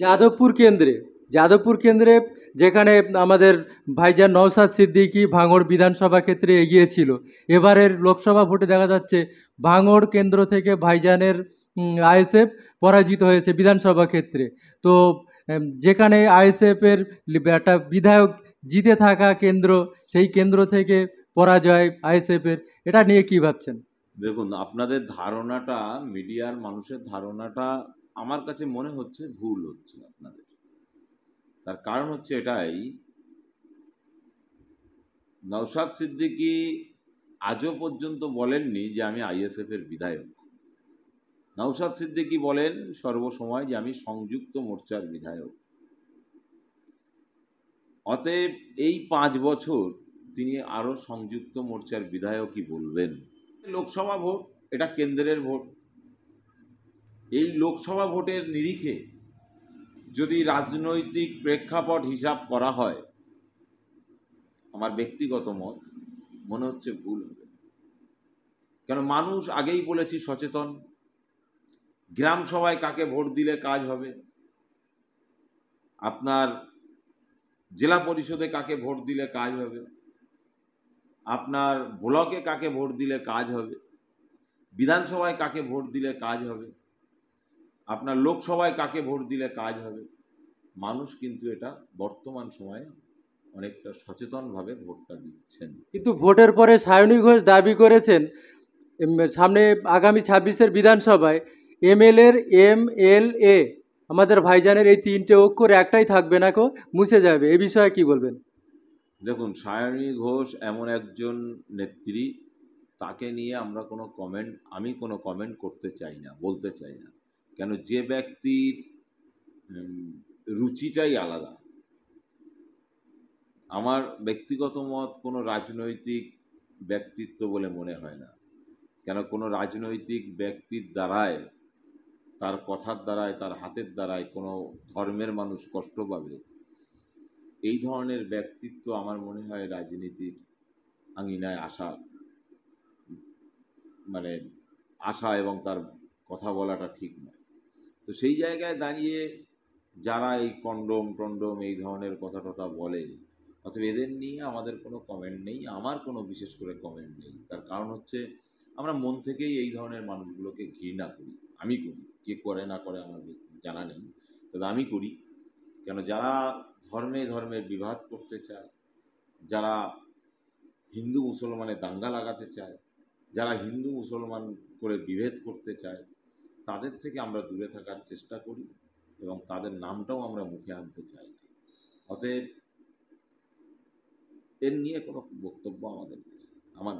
যাদবপুর কেন্দ্রে যাদবপুর কেন্দ্রে যেখানে আমাদের ভাইজান নওশাদ সিদ্দিকী ভাঙড় বিধানসভা ক্ষেত্রে এগিয়ে ছিল, এবারের লোকসভা ভোটে দেখা যাচ্ছে ভাঙড় কেন্দ্র থেকে ভাইজানের আইএসএফ পরাজিত হয়েছে বিধানসভা ক্ষেত্রে। তো যেখানে আইএসএফের একটা বিধায়ক জিতে থাকা কেন্দ্র, সেই কেন্দ্র থেকে পরাজয় আইএসএফের, এটা নিয়ে কি ভাবছেন? দেখুন, আপনাদের ধারণাটা, মিডিয়ার মানুষের ধারণাটা আমার কাছে মনে হচ্ছে ভুল হচ্ছে আপনাদের। তার কারণ হচ্ছে এটাই, নওশাদ সিদ্দিকী আজও পর্যন্ত বলেননি যে আমি আইএসএফ এর বিধায়ক। নওশাদ সিদ্দিকী বলেন সর্বসময় যে আমি সংযুক্ত মোর্চার বিধায়ক। অতএব এই 5 বছর তিনি আরো সংযুক্ত মোর্চার বিধায়কই বলবেন। লোকসভা ভোট, এটা কেন্দ্রের ভোট। এই লোকসভা ভোটের নিরিখে যদি রাজনৈতিক প্রেক্ষাপট হিসাব করা হয়, আমার ব্যক্তিগত মত মনে হচ্ছে ভুল হবে। কেন, মানুষ আগেই বলেছি সচেতন। গ্রাম সভায় কাকে ভোট দিলে কাজ হবে, আপনার জেলা পরিষদে কাকে ভোট দিলে কাজ হবে, আপনার ব্লকে কাকে ভোট দিলে কাজ হবে, বিধানসভায় কাকে ভোট দিলে কাজ হবে, আপনার লোকসভায় কাকে ভোট দিলে কাজ হবে। মানুষ কিন্তু এটা বর্তমান সময়ে অনেকটা সচেতনভাবে ভোটটা দিচ্ছেন। কিন্তু ভোটের পরে সায়নী ঘোষ দাবি করেছেন সামনে আগামী 26-এর বিধানসভায় এমএলএর এমএলএ আমাদের ভাইজানের এই তিনটে অক্ষর একটাই থাকবে না, মুছে যাবে। এ বিষয়ে কি বলবেন? দেখুন, সায়নী ঘোষ এমন একজন নেত্রী, তাকে নিয়ে আমি কোনো কমেন্ট করতে চাই না, বলতে চাই না। কেন, যে ব্যক্তির রুচিটাই আলাদা। আমার ব্যক্তিগত মত কোনো রাজনৈতিক ব্যক্তিত্ব বলে মনে হয় না। কেন, কোনো রাজনৈতিক ব্যক্তির দ্বারায়, তার কথার দ্বারায়, তার হাতের দ্বারায় কোনো ধর্মের মানুষ কষ্ট পাবে, এই ধরনের ব্যক্তিত্ব আমার মনে হয় রাজনীতির আঙিনায় মানে আসা এবং তার কথা বলাটা ঠিক নয়। তো সেই জায়গায় দাঁড়িয়ে যারা এই কন্ডম এই ধরনের কথা টথা বলে, অথবা এদের নিয়ে আমাদের কোনো কমেন্ট নেই, আমার কোনো বিশেষ করে কমেন্ট নেই। তার কারণ হচ্ছে, আমরা মন থেকেই এই ধরনের মানুষগুলোকে ঘৃণা করি। আমি করি, কে করে না করে আমার জানা নেই, তবে আমি করি। কেন, যারা ধর্মে ধর্মের বিবাদ করতে চায়, যারা হিন্দু মুসলমানের দাঙ্গা লাগাতে চায়, যারা হিন্দু মুসলমান করে বিভেদ করতে চায়, তাদের থেকে আমরা দূরে থাকার চেষ্টা করি এবং তাদের নামটাও আমরা মুখে আনতে চাই না। অতএব এর নিয়ে কোনো বক্তব্য আমাদের নেই। আমার